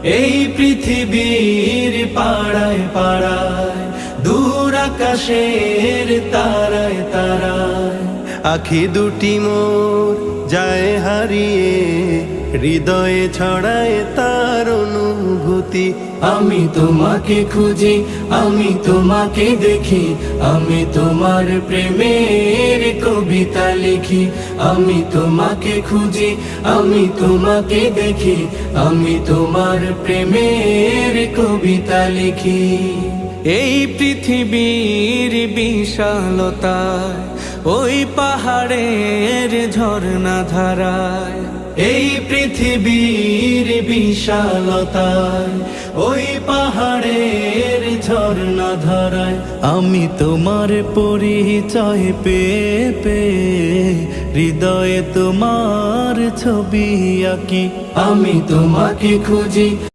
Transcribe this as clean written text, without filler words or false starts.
এই পৃথিবীর পাড়ায় পাড়ায়, দূর আকাশের তারায় তারায়, আখি দুটি মোর যায় হারিয়ে, হৃদয়ে ছড়ায় তার অনুভূতি। আমি তোমাকে খুঁজি, আমি তোমাকে দেখি, আমি তোমার প্রেমের কবিতা লিখি। আমি তোমাকে খুঁজি, আমি তোমাকে দেখি, আমি তোমার প্রেমের কবিতা লিখি। এই পৃথিবীর বিশালতায়, ওই পাহাড়ের ঝর্ণা ধারায়, এই পৃথিবীর বিশালতায়, ওই পাহাড়ের ঝর্ণা ধারায়, আমি তোমার পরিচয় পেয়ে পেয়ে, হৃদয়ে তোমার ছবি আঁকি। আমি তোমাকে খুঁজি।